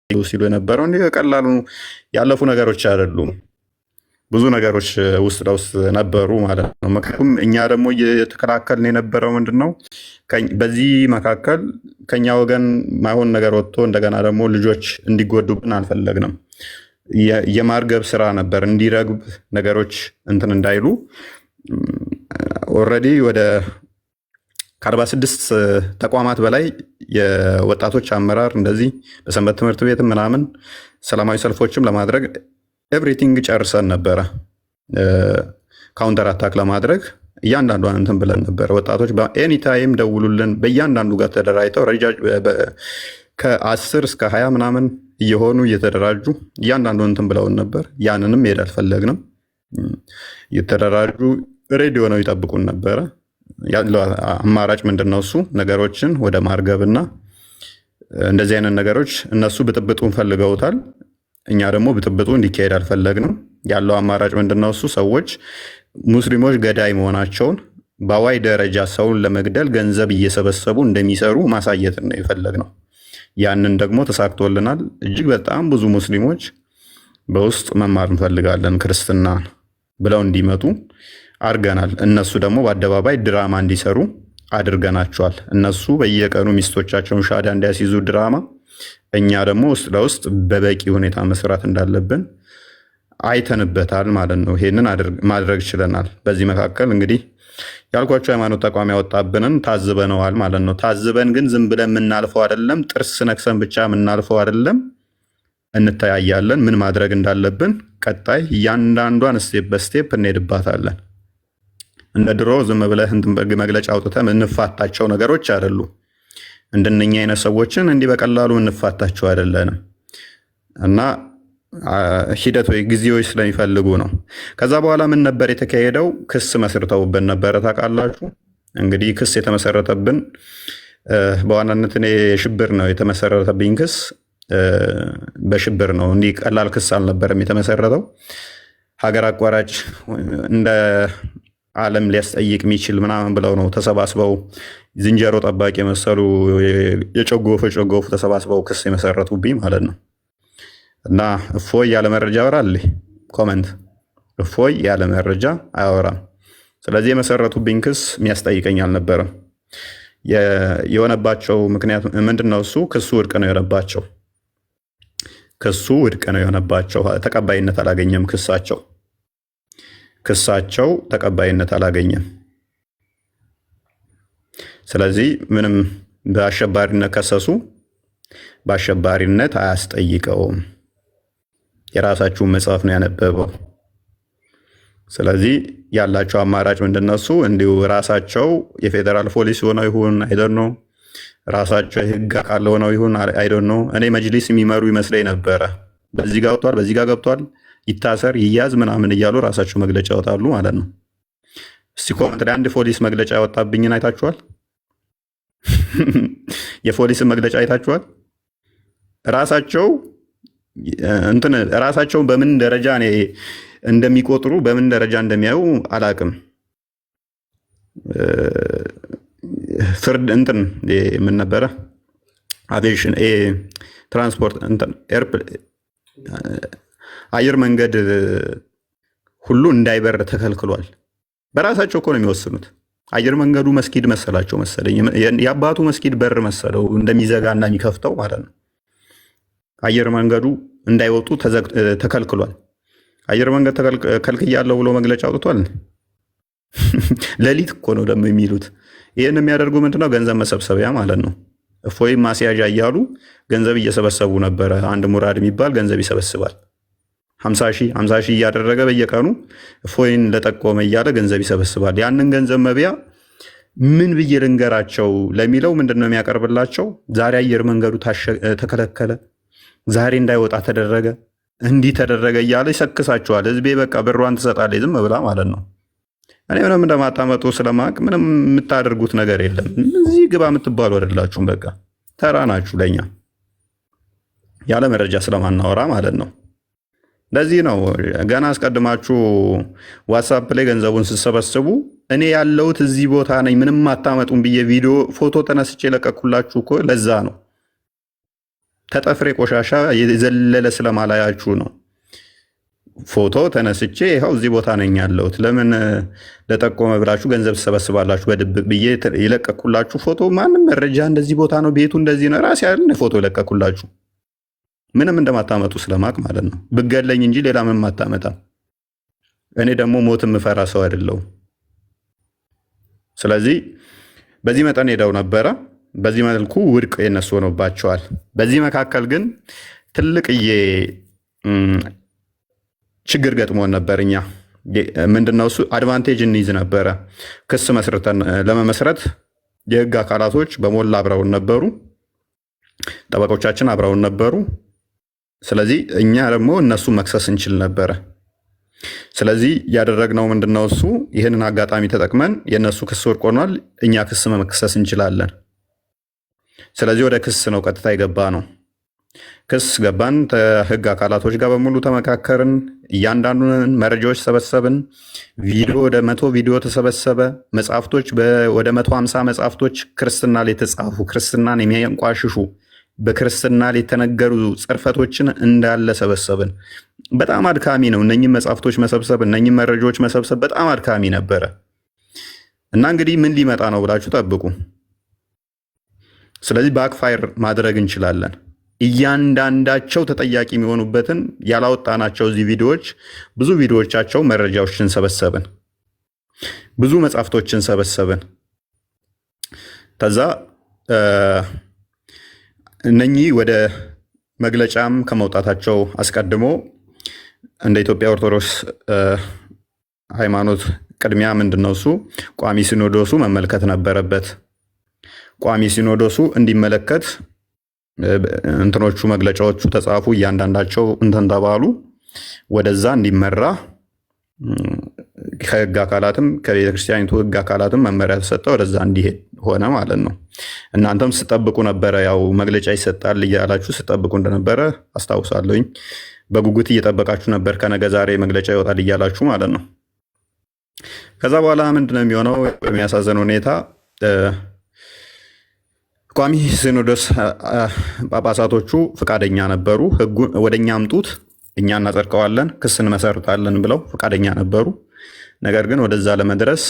ሲሉ የነበረው እንዲህ በቀላሉ ያለፉ ነገሮች አይደሉም። ብዙ ነገሮች ውስጥ ለውስጥ ነበሩ ማለት ነው። ምክንያቱም እኛ ደግሞ እየተከላከልን የነበረው ምንድን ነው፣ በዚህ መካከል ከኛ ወገን ማይሆን ነገር ወጥቶ እንደገና ደግሞ ልጆች እንዲጎዱብን አልፈለግንም። የማርገብ ስራ ነበር፣ እንዲረግብ ነገሮች እንትን እንዳይሉ። ኦልሬዲ ወደ ከ46 ተቋማት በላይ የወጣቶች አመራር እንደዚህ በሰንበት ትምህርት ቤት ምናምን ሰላማዊ ሰልፎችም ለማድረግ ኤቭሪቲንግ ጨርሰን ነበረ። ካውንተር አታክ ለማድረግ እያንዳንዷን እንትን ብለን ነበረ። ወጣቶች በኤኒታይም ደውሉልን፣ በእያንዳንዱ ጋር ተደራጅተው ከ10 እስከ 20 ምናምን እየሆኑ እየተደራጁ እያንዳንዱ እንትን ብለውን ነበር። ያንንም ሄድ አልፈለግንም። እየተደራጁ ሬዲዮ ነው ይጠብቁን ነበረ። ያለው አማራጭ ምንድን ነው? እሱ ነገሮችን ወደ ማርገብና እንደዚህ አይነት ነገሮች እነሱ ብጥብጡን ፈልገውታል። እኛ ደግሞ ብጥብጡ እንዲካሄድ አልፈለግንም። ያለው አማራጭ ምንድን ነው? እሱ ሰዎች ሙስሊሞች ገዳይ መሆናቸውን በአዋይ ደረጃ ሰውን ለመግደል ገንዘብ እየሰበሰቡ እንደሚሰሩ ማሳየት ነው የፈለግነው። ያንን ደግሞ ተሳክቶልናል። እጅግ በጣም ብዙ ሙስሊሞች በውስጥ መማር እንፈልጋለን ክርስትና ብለው እንዲመጡ አድርገናል። እነሱ ደግሞ በአደባባይ ድራማ እንዲሰሩ አድርገናቸዋል። እነሱ በየቀኑ ሚስቶቻቸውን ሻዳ እንዲያስይዙ ድራማ፣ እኛ ደግሞ ውስጥ ለውስጥ በበቂ ሁኔታ መስራት እንዳለብን አይተንበታል ማለት ነው። ይሄንን ማድረግ ችለናል። በዚህ መካከል እንግዲህ ያልኳቸው ሃይማኖት ተቋም ያወጣብንን ታዝበነዋል ማለት ነው። ታዝበን ግን ዝም ብለን የምናልፈው አይደለም። ጥርስ ነክሰን ብቻ የምናልፈው አይደለም። እንተያያለን። ምን ማድረግ እንዳለብን ቀጣይ እያንዳንዷን ስቴፕ በስቴፕ እንሄድባታለን። እንደ ድሮ ዝም ብለህ መግለጫ አውጥተህ እንፋታቸው ነገሮች አይደሉም። እንደነኛ አይነት ሰዎችን እንዲህ በቀላሉ እንፋታቸው አይደለንም እና ሂደት ወይ ጊዜዎች ስለሚፈልጉ ነው። ከዛ በኋላ ምን ነበር የተካሄደው? ክስ መስርተውብን ነበረ። ታውቃላችሁ እንግዲህ ክስ የተመሰረተብን በዋናነት እኔ ሽብር ነው የተመሰረተብኝ ክስ በሽብር ነው። እንዲህ ቀላል ክስ አልነበረም የተመሰረተው። ሀገር አቋራጭ እንደ ዓለም ሊያስጠይቅ የሚችል ምናምን ብለው ነው ተሰባስበው ዝንጀሮ ጠባቂ የመሰሉ የጨጎፉ ተሰባስበው ክስ የመሰረቱብኝ ማለት ነው። እና እፎይ ያለ መረጃ ያወራል። ኮመንት እፎይ ያለ መረጃ አያወራም። ስለዚህ የመሰረቱብኝ ክስ የሚያስጠይቀኝ አልነበረም። የሆነባቸው ምክንያት ምንድን ነው? እሱ ክሱ ውድቅ ነው የሆነባቸው። ክሱ ውድቅ ነው የሆነባቸው። ተቀባይነት አላገኘም። ክሳቸው ተቀባይነት አላገኘም። ስለዚህ ምንም በአሸባሪነት ከሰሱ፣ በአሸባሪነት አያስጠይቀውም። የራሳችሁን መጽሐፍ ነው ያነበበው። ስለዚህ ያላቸው አማራጭ ምንድነሱ? እንዲሁ ራሳቸው የፌዴራል ፖሊስ ሆነው ይሁን አይደን ነው፣ ራሳቸው የህግ አካል ሆነው ይሁን አይደን ነው። እኔ መጅሊስ የሚመሩ ይመስለኝ ነበረ። በዚህ ጋር ወጥቷል፣ በዚህ ጋር ገብቷል፣ ይታሰር ይያዝ ምናምን እያሉ ራሳቸው መግለጫ ያወጣሉ ማለት ነው። እስቲ ኮመንት ላይ አንድ ፖሊስ መግለጫ ያወጣብኝን አይታችኋል? የፖሊስን መግለጫ አይታችኋል? ራሳቸውን በምን ደረጃ እንደሚቆጥሩ በምን ደረጃ እንደሚያዩ አላቅም። ፍርድ ምን ነበረ? አቪዬሽን ትራንስፖርት አየር መንገድ ሁሉ እንዳይበር ተከልክሏል። በራሳቸው እኮ ነው የሚወስኑት። አየር መንገዱ መስጊድ መሰላቸው መሰለኝ፣ የአባቱ መስጊድ በር መሰለው እንደሚዘጋና የሚከፍተው ማለት ነው። አየር መንገዱ እንዳይወጡ ተከልክሏል። አየር መንገድ ከልክያለሁ ብሎ መግለጫ አውጥቷል። ሌሊት እኮ ነው ደግሞ የሚሉት። ይህን የሚያደርጉ ምንድነው? ገንዘብ መሰብሰቢያ ማለት ነው። እፎይ ማስያዣ እያሉ ገንዘብ እየሰበሰቡ ነበረ። አንድ ሙራድ የሚባል ገንዘብ ይሰበስባል። 50 ሺህ እያደረገ በየቀኑ እፎይን ለጠቆመ እያለ ገንዘብ ይሰበስባል። ያንን ገንዘብ መብያ ምን ብዬ ልንገራቸው ለሚለው ምንድነው የሚያቀርብላቸው? ዛሬ አየር መንገዱ ተከለከለ፣ ዛሬ እንዳይወጣ ተደረገ፣ እንዲህ ተደረገ እያለ ይሰክሳቸዋል። ህዝቤ በቃ ብሯን ትሰጣለች ዝም ብላ ማለት ነው። እኔ ምንም እንደማታመጡ ስለማቅ ምንም የምታደርጉት ነገር የለም። እዚህ ግባ የምትባሉ አይደላችሁም። በቃ ተራ ናችሁ ለኛ ያለ መረጃ ስለማናወራ ማለት ነው። ለዚህ ነው ገና አስቀድማችሁ ዋትሳፕ ላይ ገንዘቡን ስትሰበስቡ እኔ ያለሁት እዚህ ቦታ ነኝ ምንም አታመጡም ብዬ ቪዲዮ ፎቶ ተነስቼ ለቀኩላችሁ እኮ ለዛ ነው። ተጠፍሬ ቆሻሻ የዘለለ ስለማላያችሁ ነው። ፎቶ ተነስቼ ይኸው እዚህ ቦታ ነኝ ያለሁት ለምን ለጠቆመ ብላችሁ ገንዘብ ትሰበስባላችሁ በድብቅ ብዬ የለቀኩላችሁ ፎቶ ማንም መረጃ እንደዚህ ቦታ ነው ቤቱ እንደዚህ ነው ራሴ ያለ ፎቶ የለቀኩላችሁ ምንም እንደማታመጡ ስለማቅ ማለት ነው። ብገለኝ እንጂ ሌላ ምንም አታመጣም። እኔ ደግሞ ሞት የምፈራ ሰው አይደለሁም። ስለዚህ በዚህ መጠን ሄደው ነበረ። በዚህ መልኩ ውድቅ የነሱ ሆኖባቸዋል። በዚህ መካከል ግን ትልቅዬ ችግር ገጥሞን ነበር። እኛ ምንድነው እሱ አድቫንቴጅ እንይዝ ነበረ። ክስ መስርተን ለመመስረት የህግ አካላቶች በሞላ አብረውን ነበሩ፣ ጠበቆቻችን አብረውን ነበሩ። ስለዚህ እኛ ደግሞ እነሱ መክሰስ እንችል ነበረ። ስለዚህ ያደረግነው ምንድነው እሱ ይህንን አጋጣሚ ተጠቅመን የእነሱ ክስ ወድቅ ሆኗል፣ እኛ ክስ መክሰስ እንችላለን። ስለዚህ ወደ ክስ ነው ቀጥታ የገባ ነው። ክስ ገባን። ከህግ አካላቶች ጋር በሙሉ ተመካከርን። እያንዳንዱን መረጃዎች ሰበሰብን። ቪዲዮ ወደ 100 ቪዲዮ ተሰበሰበ። መጽሐፍቶች ወደ 150 መጽሐፍቶች ክርስትና ላይ የተጻፉ ክርስትናን የሚያንቋሽሹ በክርስትና ላይ የተነገሩ ጽርፈቶችን እንዳለ ሰበሰብን። በጣም አድካሚ ነው እነኝህ መጽሐፍቶች መሰብሰብ፣ እነኝህ መረጃዎች መሰብሰብ በጣም አድካሚ ነበረ እና እንግዲህ ምን ሊመጣ ነው ብላችሁ ጠብቁ። ስለዚህ ባክፋየር ማድረግ እንችላለን። እያንዳንዳቸው ተጠያቂ የሚሆኑበትን ያላወጣናቸው እዚህ ቪዲዮዎች ብዙ ቪዲዮዎቻቸው መረጃዎችን ሰበሰብን፣ ብዙ መጽሐፍቶችን ሰበሰብን። ከዛ እነኚህ ወደ መግለጫም ከመውጣታቸው አስቀድሞ እንደ ኢትዮጵያ ኦርቶዶክስ ሃይማኖት ቅድሚያ ምንድነው እሱ ቋሚ ሲኖዶሱ መመልከት ነበረበት። ቋሚ ሲኖዶሱ እንዲመለከት እንትኖቹ መግለጫዎቹ ተጻፉ፣ እያንዳንዳቸው እንትን ተባሉ፣ ወደዛ እንዲመራ ከህግ አካላትም ከቤተክርስቲያኒቱ ህግ አካላትም መመሪያ ተሰጠ፣ ወደዛ እንዲሄድ ሆነ ማለት ነው። እናንተም ስጠብቁ ነበረ፣ ያው መግለጫ ይሰጣል እያላችሁ ስጠብቁ እንደነበረ አስታውሳለሁኝ። በጉጉት እየጠበቃችሁ ነበር፣ ከነገ ዛሬ መግለጫ ይወጣል እያላችሁ ማለት ነው። ከዛ በኋላ ምንድነው የሚሆነው? በሚያሳዝን ሁኔታ ቋሚ ሲኖዶስ ጳጳሳቶቹ ፈቃደኛ ነበሩ። ህጉን ወደኛ አምጡት እኛ እናጸድቀዋለን፣ ክስ እንመሰርታለን ብለው ፈቃደኛ ነበሩ። ነገር ግን ወደዛ ለመድረስ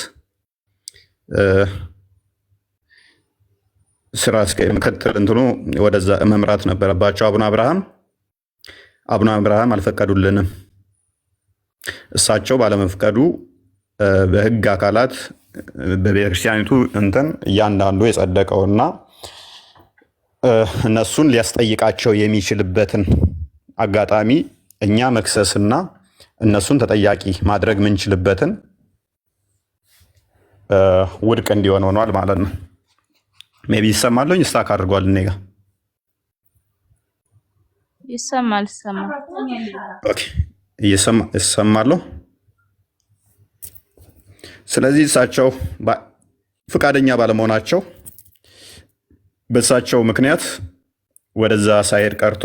ስራ ምክትል እንትኑ ወደዛ መምራት ነበረባቸው። አቡነ አብርሃም አልፈቀዱልንም። እሳቸው ባለመፍቀዱ በህግ አካላት በቤተክርስቲያኒቱ እንትን እያንዳንዱ የጸደቀውና እነሱን ሊያስጠይቃቸው የሚችልበትን አጋጣሚ እኛ መክሰስና እነሱን ተጠያቂ ማድረግ ምንችልበትን ውድቅ እንዲሆን ሆኗል ማለት ነው። ሜቢ ይሰማለኝ ስታክ አድርጓል። እኔ ጋ ይሰማል። ኦኬ ይሰማለሁ። ስለዚህ እሳቸው ፈቃደኛ ባለመሆናቸው በእሳቸው ምክንያት ወደዛ ሳይሄድ ቀርቶ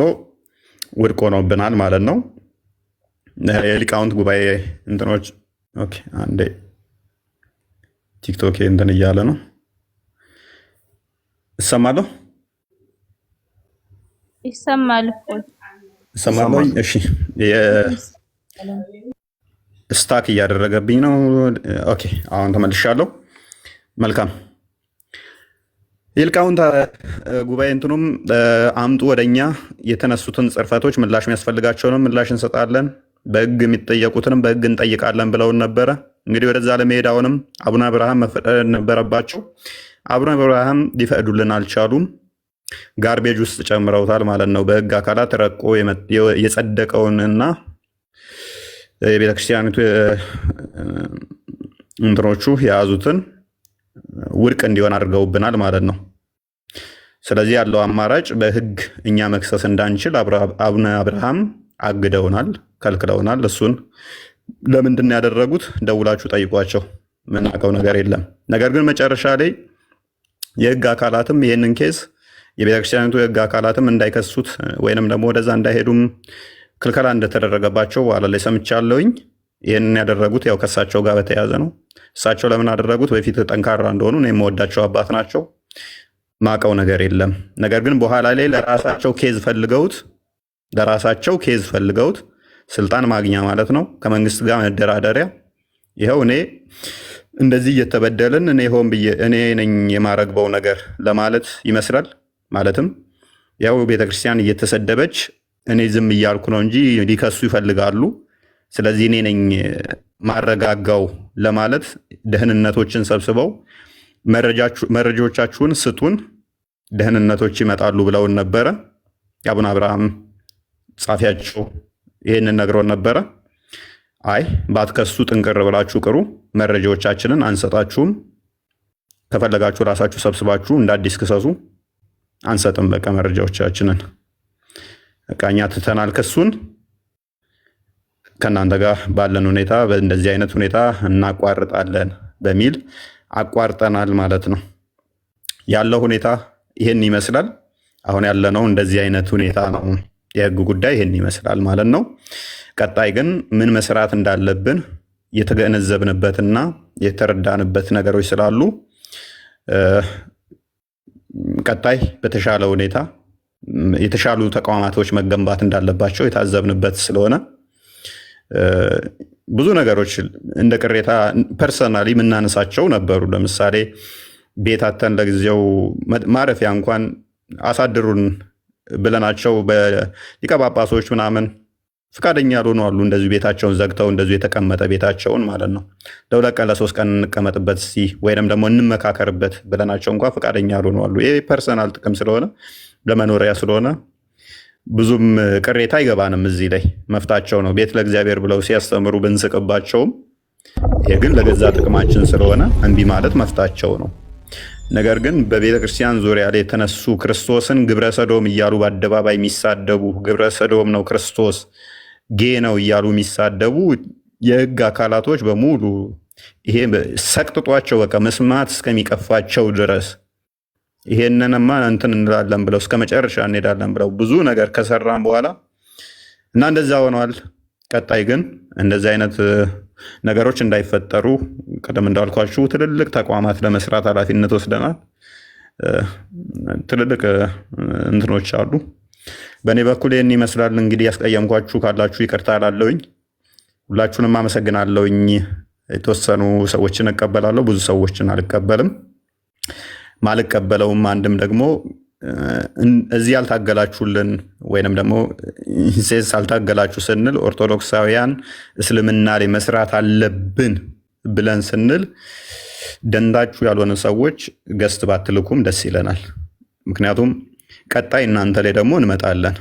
ውድቅ ሆኖብናል ማለት ነው። የሊቃውንት ጉባኤ እንትኖች ኦኬ፣ አንዴ ቲክቶክ እንትን እያለ ነው። እሰማለሁ ይሰማል። እሺ፣ ስታክ እያደረገብኝ ነው። ኦኬ፣ አሁን ተመልሻለሁ። መልካም። የሊቃውንት ጉባኤ እንትኑም አምጡ ወደኛ የተነሱትን ጽርፈቶች ምላሽ የሚያስፈልጋቸውንም ምላሽ እንሰጣለን፣ በህግ የሚጠየቁትንም በህግ እንጠይቃለን ብለውን ነበረ። እንግዲህ ወደዛ ለመሄድ አሁንም አቡነ አብርሃም መፈቀድ ነበረባቸው። አቡነ አብርሃም ሊፈቅዱልን አልቻሉም። ጋርቤጅ ውስጥ ጨምረውታል ማለት ነው። በህግ አካላት ረቆ የጸደቀውንና የቤተክርስቲያኒቱ እንትኖቹ የያዙትን ውድቅ እንዲሆን አድርገውብናል ማለት ነው። ስለዚህ ያለው አማራጭ በህግ እኛ መክሰስ እንዳንችል አቡነ አብርሃም አግደውናል፣ ከልክለውናል። እሱን ለምንድን ነው ያደረጉት? ደውላችሁ ጠይቋቸው፣ ምናውቀው ነገር የለም። ነገር ግን መጨረሻ ላይ የህግ አካላትም ይህንን ኬዝ የቤተክርስቲያኒቱ የህግ አካላትም እንዳይከሱት ወይንም ደግሞ ወደዛ እንዳይሄዱም ክልከላ እንደተደረገባቸው በኋላ ላይ ሰምቻለሁኝ። ይህንን ያደረጉት ያው ከእሳቸው ጋር በተያያዘ ነው። እሳቸው ለምን አደረጉት? በፊት ጠንካራ እንደሆኑ እኔ የምወዳቸው አባት ናቸው። ማቀው ነገር የለም። ነገር ግን በኋላ ላይ ለራሳቸው ኬዝ ፈልገውት ስልጣን ማግኛ ማለት ነው፣ ከመንግስት ጋር መደራደሪያ። ይኸው እኔ እንደዚህ እየተበደልን እኔ ነኝ የማረግበው ነገር ለማለት ይመስላል። ማለትም ያው ቤተክርስቲያን እየተሰደበች እኔ ዝም እያልኩ ነው እንጂ ሊከሱ ይፈልጋሉ። ስለዚህ እኔ ነኝ ማረጋጋው ለማለት ደህንነቶችን ሰብስበው መረጃዎቻችሁን ስጡን፣ ደህንነቶች ይመጣሉ ብለውን ነበረ። የአቡነ አብርሃም ጻፊያቸው ይህንን ነግረውን ነበረ። አይ ባትከሱ ጥንቅር ብላችሁ ቅሩ፣ መረጃዎቻችንን አንሰጣችሁም፣ ከፈለጋችሁ ራሳችሁ ሰብስባችሁ እንደ አዲስ ክሰሱ፣ አንሰጥም በቃ መረጃዎቻችንን በቃ እኛ ትተናል ክሱን፣ ከእናንተ ጋር ባለን ሁኔታ በእንደዚህ አይነት ሁኔታ እናቋርጣለን በሚል አቋርጠናል ማለት ነው። ያለው ሁኔታ ይህን ይመስላል። አሁን ያለነው እንደዚህ አይነት ሁኔታ ነው። የህግ ጉዳይ ይህን ይመስላል ማለት ነው። ቀጣይ ግን ምን መስራት እንዳለብን የተገነዘብንበትና የተረዳንበት ነገሮች ስላሉ ቀጣይ በተሻለ ሁኔታ የተሻሉ ተቋማቶች መገንባት እንዳለባቸው የታዘብንበት ስለሆነ ብዙ ነገሮች እንደ ቅሬታ ፐርሰናሊ የምናነሳቸው ነበሩ። ለምሳሌ ቤታተን ለጊዜው ማረፊያ እንኳን አሳድሩን ብለናቸው በሊቀ ጳጳሶች ምናምን ፍቃደኛ ያልሆኑ አሉ። እንደዚሁ ቤታቸውን ዘግተው እንደዚሁ የተቀመጠ ቤታቸውን ማለት ነው ለ2 ቀን ለ3 ቀን እንቀመጥበት ወይንም ደግሞ እንመካከርበት ብለናቸው እንኳን ፍቃደኛ ያልሆኑ አሉ። ይሄ ፐርሰናል ጥቅም ስለሆነ ለመኖሪያ ስለሆነ ብዙም ቅሬታ አይገባንም። እዚህ ላይ መፍታቸው ነው። ቤት ለእግዚአብሔር ብለው ሲያስተምሩ ብንስቅባቸውም ይሄ ግን ለገዛ ጥቅማችን ስለሆነ እምቢ ማለት መፍታቸው ነው። ነገር ግን በቤተ ክርስቲያን ዙሪያ ላይ የተነሱ ክርስቶስን ግብረ ሰዶም እያሉ በአደባባይ የሚሳደቡ ግብረ ሰዶም ነው ክርስቶስ ጌ ነው እያሉ የሚሳደቡ የህግ አካላቶች በሙሉ ይሄ ሰቅጥጧቸው በቃ መስማት እስከሚቀፋቸው ድረስ ይሄንንማ እንትን እንላለን ብለው እስከ መጨረሻ እንሄዳለን ብለው ብዙ ነገር ከሰራን በኋላ እና እንደዛ ሆነዋል። ቀጣይ ግን እንደዚህ አይነት ነገሮች እንዳይፈጠሩ ቀደም እንዳልኳችሁ ትልልቅ ተቋማት ለመስራት ኃላፊነት ወስደናል። ትልልቅ እንትኖች አሉ። በእኔ በኩል ይህን ይመስላል። እንግዲህ ያስቀየምኳችሁ ካላችሁ ይቅርታ እላለሁኝ። ሁላችሁንም አመሰግናለሁኝ። የተወሰኑ ሰዎችን እቀበላለሁ፣ ብዙ ሰዎችን አልቀበልም። ማልቀበለውም አንድም ደግሞ እዚህ ያልታገላችሁልን ወይንም ደግሞ ሴንስ አልታገላችሁ ስንል ኦርቶዶክሳውያን እስልምና ላይ መስራት አለብን ብለን ስንል ደንዳችሁ ያልሆነ ሰዎች ገስት ባትልኩም ደስ ይለናል። ምክንያቱም ቀጣይ እናንተ ላይ ደግሞ እንመጣለን።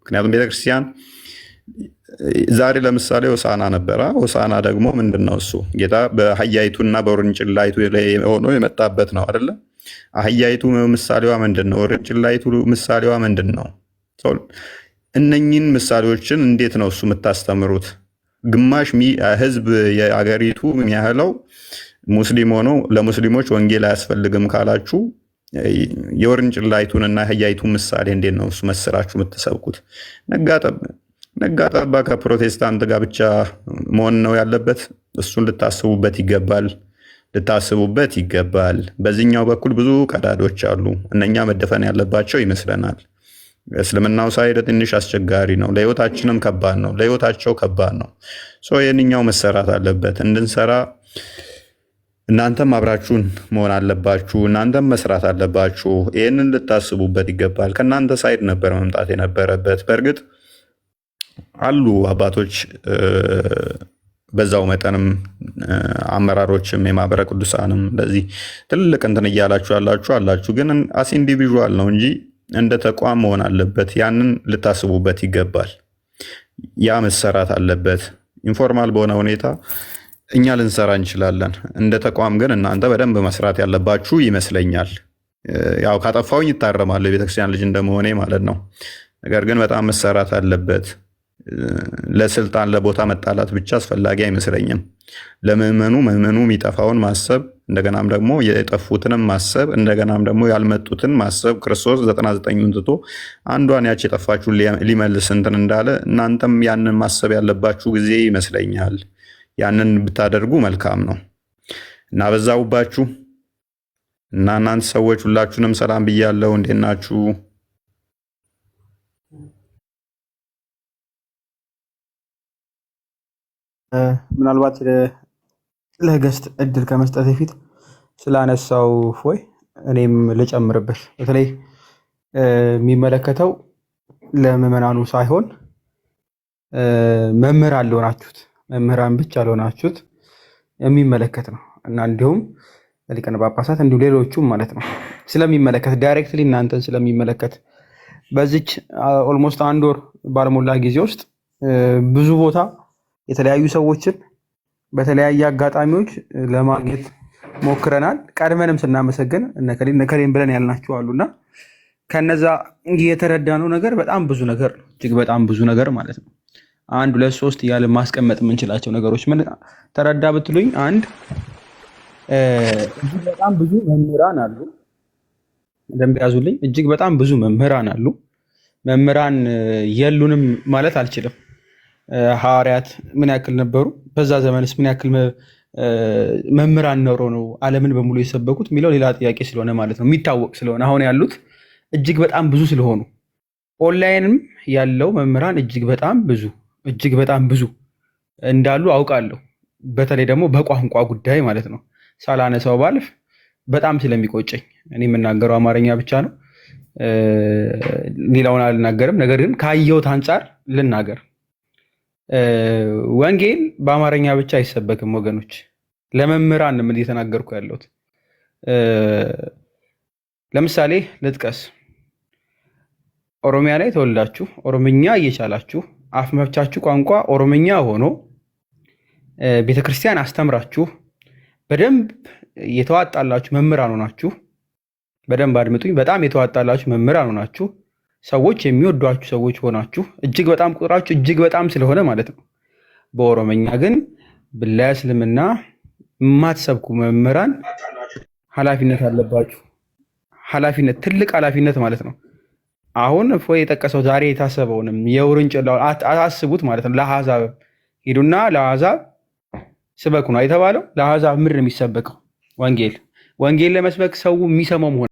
ምክንያቱም ቤተክርስቲያን ዛሬ ለምሳሌ ሆሳዕና ነበረ። ሆሳዕና ደግሞ ምንድነው? እሱ ጌታ በአህያይቱና በውርንጭላይቱ ላይ ሆኖ የመጣበት ነው አይደለ? አህያይቱ ምሳሌዋ ምንድነው? ውርንጭላይቱ ምሳሌዋ ምንድነው? እነኚህን ምሳሌዎችን እንዴት ነው እሱ የምታስተምሩት? ግማሽ ህዝብ የአገሪቱ የሚያህለው ሙስሊም ሆኖ ለሙስሊሞች ወንጌል አያስፈልግም ካላችሁ የውርንጭላይቱንና አህያይቱን ምሳሌ እንዴት ነው እሱ መስራችሁ የምትሰብኩት? ነጋጠባ ከፕሮቴስታንት ጋር ብቻ መሆን ነው ያለበት? እሱን ልታስቡበት ይገባል። በዚህኛው በኩል ብዙ ቀዳዶች አሉ። እነኛ መደፈን ያለባቸው ይመስለናል። እስልምናው ሳይድ ትንሽ አስቸጋሪ ነው። ለህይወታችንም ከባድ ነው። ለህይወታቸው ከባድ ነው። ይህንኛው መሰራት አለበት። እንድንሰራ እናንተም አብራችሁን መሆን አለባችሁ። እናንተም መስራት አለባችሁ። ይህንን ልታስቡበት ይገባል። ከእናንተ ሳይድ ነበር መምጣት የነበረበት። በእርግጥ አሉ አባቶች በዛው መጠንም አመራሮችም የማህበረ ቅዱሳንም እንደዚህ ትልቅ እንትን እያላችሁ አላችሁ። ግን አስ ኢንዲቪዥዋል ነው እንጂ እንደ ተቋም መሆን አለበት። ያንን ልታስቡበት ይገባል። ያ መሰራት አለበት። ኢንፎርማል በሆነ ሁኔታ እኛ ልንሰራ እንችላለን። እንደ ተቋም ግን እናንተ በደንብ መስራት ያለባችሁ ይመስለኛል። ያው ካጠፋውኝ ይታረማል፣ የቤተክርስቲያን ልጅ እንደመሆኔ ማለት ነው። ነገር ግን በጣም መሰራት አለበት። ለስልጣን ለቦታ መጣላት ብቻ አስፈላጊ አይመስለኝም። ለምዕመኑ የሚጠፋውን ማሰብ፣ እንደገናም ደግሞ የጠፉትንም ማሰብ፣ እንደገናም ደግሞ ያልመጡትን ማሰብ። ክርስቶስ 99ን ትቶ አንዷን ያች የጠፋችሁን ሊመልስ እንትን እንዳለ እናንተም ያንን ማሰብ ያለባችሁ ጊዜ ይመስለኛል። ያንን ብታደርጉ መልካም ነው እና በዛውባችሁ እና እናንተ ሰዎች ሁላችሁንም ሰላም ብያለሁ። እንዴት ናችሁ? ምናልባት ለገስት እድል ከመስጠት በፊት ስላነሳው ፎይ እኔም ልጨምርበት። በተለይ የሚመለከተው ለምዕመናኑ ሳይሆን መምህራን ለሆናችሁት መምህራን ብቻ ለሆናችሁት የሚመለከት ነው እና እንዲሁም ሊቃነ ጳጳሳት እንዲሁም ሌሎቹም ማለት ነው ስለሚመለከት ዳይሬክትሊ እናንተን ስለሚመለከት በዚች ኦልሞስት 1 ወር ባልሞላ ጊዜ ውስጥ ብዙ ቦታ የተለያዩ ሰዎችን በተለያየ አጋጣሚዎች ለማግኘት ሞክረናል። ቀድመንም ስናመሰግን እነከሌን ብለን ያልናቸው አሉና ከነዛ የተረዳነው ነገር በጣም ብዙ ነገር ነው። እጅግ በጣም ብዙ ነገር ማለት ነው። 1 2 3 እያልን ማስቀመጥ የምንችላቸው ነገሮች ምን ተረዳ ብትሉኝ፣ አንድ እጅግ በጣም ብዙ መምህራን አሉ። ደንብ ያዙልኝ። እጅግ በጣም ብዙ መምህራን አሉ። መምህራን የሉንም ማለት አልችልም። ሐዋርያት ምን ያክል ነበሩ? በዛ ዘመንስ ምን ያክል መምህራን ኖሮ ነው ዓለምን በሙሉ የሰበኩት የሚለው ሌላ ጥያቄ ስለሆነ ማለት ነው፣ የሚታወቅ ስለሆነ አሁን ያሉት እጅግ በጣም ብዙ ስለሆኑ ኦንላይንም ያለው መምህራን እጅግ በጣም ብዙ እንዳሉ አውቃለሁ። በተለይ ደግሞ በቋንቋ ጉዳይ ማለት ነው ሳላነሳው ባልፍ በጣም ስለሚቆጨኝ እኔ የምናገረው አማርኛ ብቻ ነው፣ ሌላውን አልናገርም። ነገር ግን ካየሁት አንጻር ልናገር። ወንጌል በአማርኛ ብቻ አይሰበክም ወገኖች። ለመምህራን ምን እየተናገርኩ ያለሁት? ለምሳሌ ልጥቀስ። ኦሮሚያ ላይ ተወልዳችሁ ኦሮምኛ እየቻላችሁ አፍ መፍቻችሁ ቋንቋ ኦሮምኛ ሆኖ ቤተክርስቲያን አስተምራችሁ በደንብ የተዋጣላችሁ መምህራን ሆናችሁ፣ በደንብ አድምጡኝ፣ በጣም የተዋጣላችሁ መምህራን ሆናችሁ ሰዎች የሚወዷችሁ ሰዎች ሆናችሁ እጅግ በጣም ቁጥራችሁ እጅግ በጣም ስለሆነ ማለት ነው። በኦሮምኛ ግን ለእስልምና የማትሰብኩ መምህራን ኃላፊነት አለባችሁ። ኃላፊነት፣ ትልቅ ኃላፊነት ማለት ነው። አሁን እፎይ የጠቀሰው ዛሬ የታሰበውንም የውርንጭላውን አስቡት ማለት ነው። ለአሕዛብ ሂዱና ለአሕዛብ ስበኩ ነው የተባለው። ለአሕዛብ ምንድን ነው የሚሰበከው? ወንጌል ለመስበክ ሰው የሚሰማው መሆን